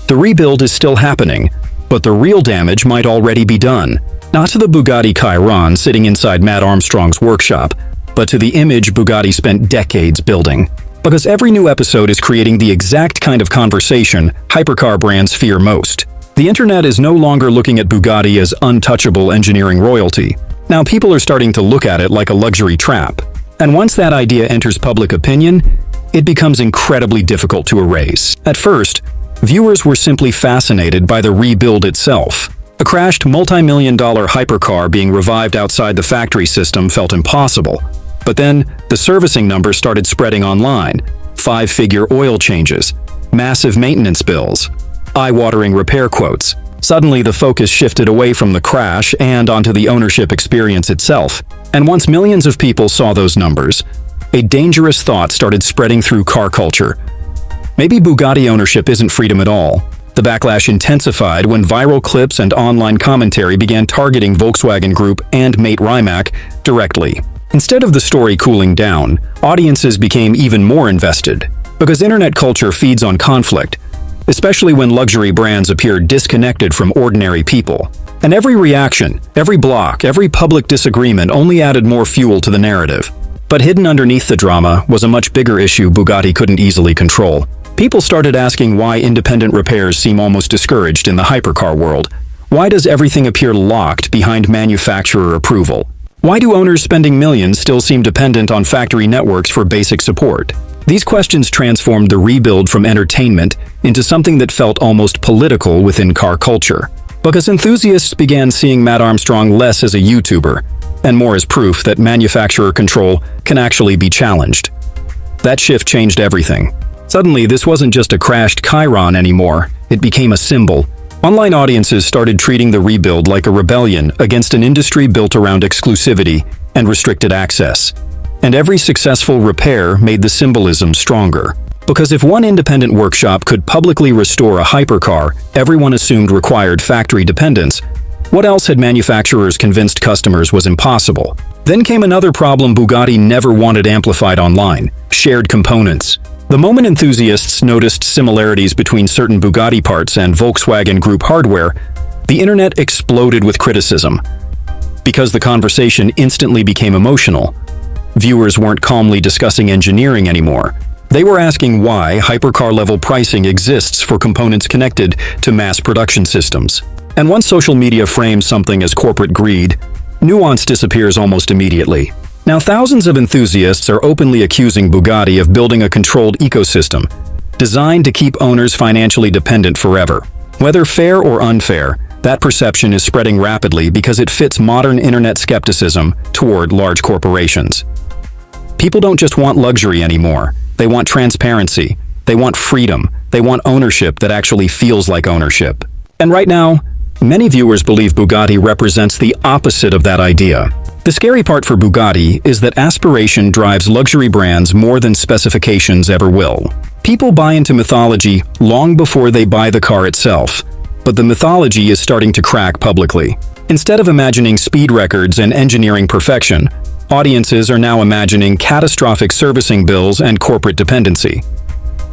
The rebuild is still happening, but the real damage might already be done. Not to the Bugatti Chiron sitting inside Matt Armstrong's workshop, but to the image Bugatti spent decades building. Because every new episode is creating the exact kind of conversation hypercar brands fear most. The internet is no longer looking at Bugatti as untouchable engineering royalty. Now people are starting to look at it like a luxury trap. And once that idea enters public opinion, it becomes incredibly difficult to erase. At first, viewers were simply fascinated by the rebuild itself. A crashed multi-million-dollar hypercar being revived outside the factory system felt impossible. But then, the servicing numbers started spreading online. 5-figure oil changes, massive maintenance bills, eye-watering repair quotes. Suddenly, the focus shifted away from the crash and onto the ownership experience itself. And once millions of people saw those numbers, a dangerous thought started spreading through car culture. Maybe Bugatti ownership isn't freedom at all. The backlash intensified when viral clips and online commentary began targeting Volkswagen Group and mate Rimac directly. Instead of the story cooling down, audiences became even more invested, because internet culture feeds on conflict, especially when luxury brands appear disconnected from ordinary people. And every reaction, every block, every public disagreement only added more fuel to the narrative. But hidden underneath the drama was a much bigger issue Bugatti couldn't easily control. People started asking why independent repairs seem almost discouraged in the hypercar world. Why does everything appear locked behind manufacturer approval? Why do owners spending millions still seem dependent on factory networks for basic support? These questions transformed the rebuild from entertainment into something that felt almost political within car culture. Because enthusiasts began seeing Matt Armstrong less as a YouTuber and more as proof that manufacturer control can actually be challenged. That shift changed everything. Suddenly, this wasn't just a crashed Chiron anymore, it became a symbol. Online audiences started treating the rebuild like a rebellion against an industry built around exclusivity and restricted access. And every successful repair made the symbolism stronger. Because if one independent workshop could publicly restore a hypercar everyone assumed required factory dependence, what else had manufacturers convinced customers was impossible? Then came another problem Bugatti never wanted amplified online: shared components. The moment enthusiasts noticed similarities between certain Bugatti parts and Volkswagen Group hardware, the internet exploded with criticism. Because the conversation instantly became emotional, viewers weren't calmly discussing engineering anymore. They were asking why hypercar-level pricing exists for components connected to mass production systems. And once social media frames something as corporate greed, nuance disappears almost immediately. Now, thousands of enthusiasts are openly accusing Bugatti of building a controlled ecosystem, designed to keep owners financially dependent forever. Whether fair or unfair, that perception is spreading rapidly because it fits modern internet skepticism toward large corporations. People don't just want luxury anymore. They want transparency. They want freedom. They want ownership that actually feels like ownership. And right now, many viewers believe Bugatti represents the opposite of that idea. The scary part for Bugatti is that aspiration drives luxury brands more than specifications ever will. People buy into mythology long before they buy the car itself, but the mythology is starting to crack publicly. Instead of imagining speed records and engineering perfection, audiences are now imagining catastrophic servicing bills and corporate dependency.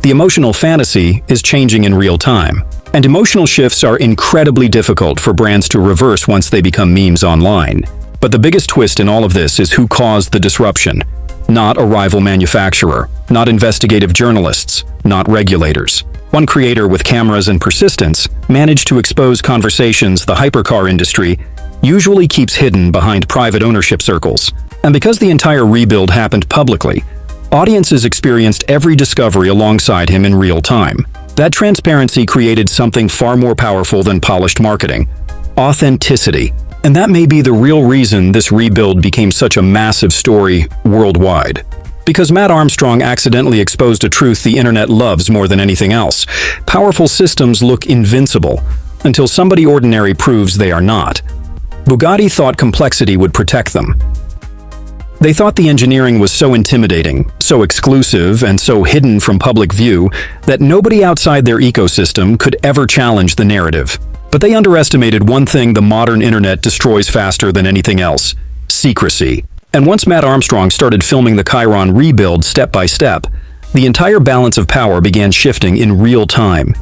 The emotional fantasy is changing in real time, and emotional shifts are incredibly difficult for brands to reverse once they become memes online. But the biggest twist in all of this is who caused the disruption. Not a rival manufacturer, not investigative journalists, not regulators. One creator with cameras and persistence managed to expose conversations the hypercar industry usually keeps hidden behind private ownership circles. And because the entire rebuild happened publicly, audiences experienced every discovery alongside him in real time. That transparency created something far more powerful than polished marketing: authenticity. And that may be the real reason this rebuild became such a massive story worldwide. Because Matt Armstrong accidentally exposed a truth the internet loves more than anything else. Powerful systems look invincible until somebody ordinary proves they are not. Bugatti thought complexity would protect them. They thought the engineering was so intimidating, so exclusive, and so hidden from public view that nobody outside their ecosystem could ever challenge the narrative. But they underestimated one thing the modern internet destroys faster than anything else: secrecy. And once Matt Armstrong started filming the Chiron rebuild step by step, the entire balance of power began shifting in real time.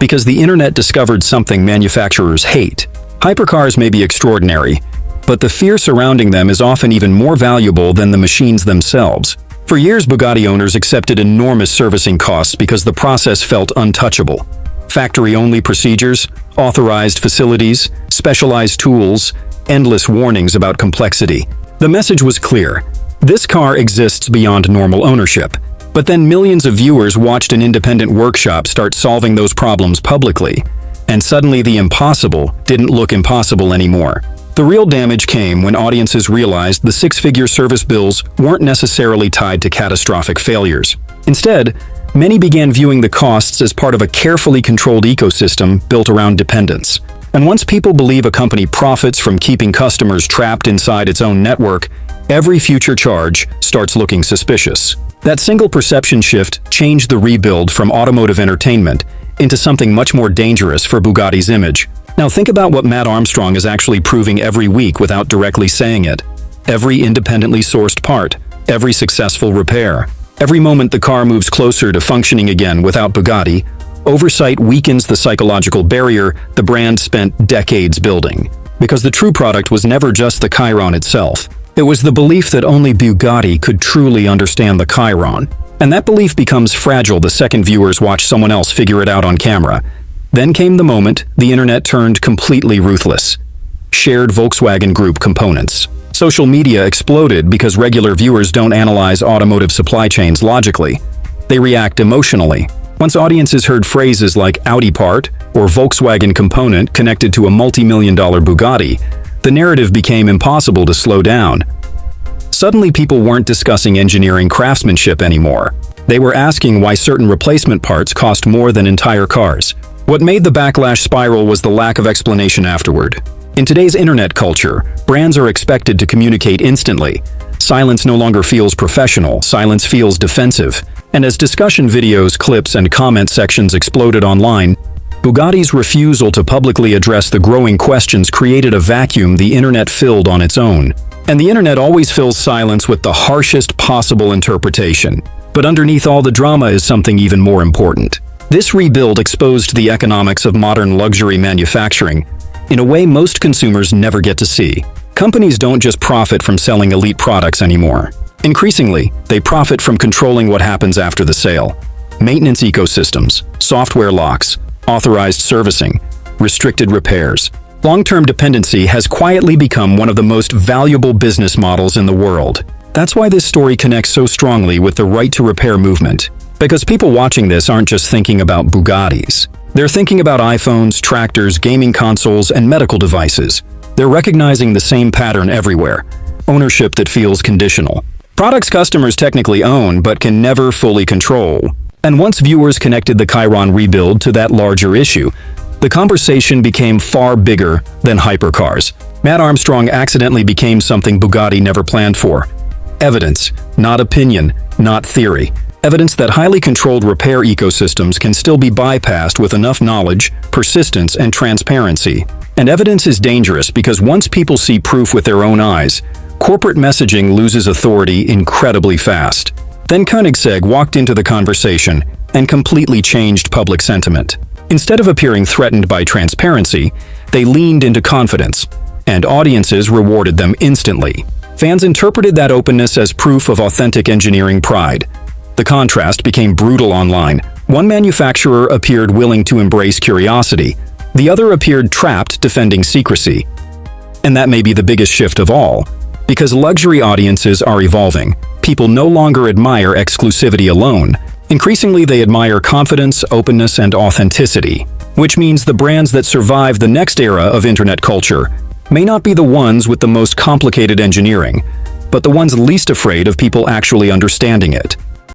because the internet discovered something manufacturers hate. Hypercars may be extraordinary, but the fear surrounding them is often even more valuable than the machines themselves. For years, Bugatti owners accepted enormous servicing costs because the process felt untouchable. Factory-only procedures, authorized facilities, specialized tools, endless warnings about complexity. The message was clear: this car exists beyond normal ownership. But then millions of viewers watched an independent workshop start solving those problems publicly, and suddenly the impossible didn't look impossible anymore. The real damage came when audiences realized the six-figure service bills weren't necessarily tied to catastrophic failures. Instead, many began viewing the costs as part of a carefully controlled ecosystem built around dependence. And once people believe a company profits from keeping customers trapped inside its own network, every future charge starts looking suspicious. That single perception shift changed the rebuild from automotive entertainment into something much more dangerous for Bugatti's image. Now think about what Matt Armstrong is actually proving every week without directly saying it. Every independently sourced part, every successful repair, every moment the car moves closer to functioning again without Bugatti, oversight weakens the psychological barrier the brand spent decades building. Because the true product was never just the Chiron itself. It was the belief that only Bugatti could truly understand the Chiron. And that belief becomes fragile the second viewers watch someone else figure it out on camera. Then came the moment the internet turned completely ruthless. Shared Volkswagen Group components. Social media exploded because regular viewers don't analyze automotive supply chains logically. They react emotionally. Once audiences heard phrases like Audi part or Volkswagen component connected to a multi-million-dollar Bugatti, the narrative became impossible to slow down. Suddenly, people weren't discussing engineering craftsmanship anymore. They were asking why certain replacement parts cost more than entire cars. What made the backlash spiral was the lack of explanation afterward. In today's internet culture, brands are expected to communicate instantly. Silence no longer feels professional, silence feels defensive. And as discussion videos, clips, and comment sections exploded online, Bugatti's refusal to publicly address the growing questions created a vacuum the internet filled on its own. And the internet always fills silence with the harshest possible interpretation. But underneath all the drama is something even more important. This rebuild exposed the economics of modern luxury manufacturing in a way most consumers never get to see. Companies don't just profit from selling elite products anymore. Increasingly, they profit from controlling what happens after the sale. Maintenance ecosystems, software locks, authorized servicing, restricted repairs. Long-term dependency has quietly become one of the most valuable business models in the world. That's why this story connects so strongly with the right-to-repair movement. Because people watching this aren't just thinking about Bugattis. They're thinking about iPhones, tractors, gaming consoles, and medical devices. They're recognizing the same pattern everywhere: ownership that feels conditional. Products customers technically own but can never fully control. And once viewers connected the Chiron rebuild to that larger issue, the conversation became far bigger than hypercars. Matt Armstrong accidentally became something Bugatti never planned for. Evidence, not opinion, not theory. Evidence that highly controlled repair ecosystems can still be bypassed with enough knowledge, persistence, and transparency. And evidence is dangerous because once people see proof with their own eyes, corporate messaging loses authority incredibly fast. Then Koenigsegg walked into the conversation and completely changed public sentiment. Instead of appearing threatened by transparency, they leaned into confidence, and audiences rewarded them instantly. Fans interpreted that openness as proof of authentic engineering pride. The contrast became brutal online. One manufacturer appeared willing to embrace curiosity. The other appeared trapped defending secrecy. And that may be the biggest shift of all. Because luxury audiences are evolving, people no longer admire exclusivity alone. Increasingly, they admire confidence, openness, and authenticity. Which means the brands that survive the next era of internet culture may not be the ones with the most complicated engineering, but the ones least afraid of people actually understanding it.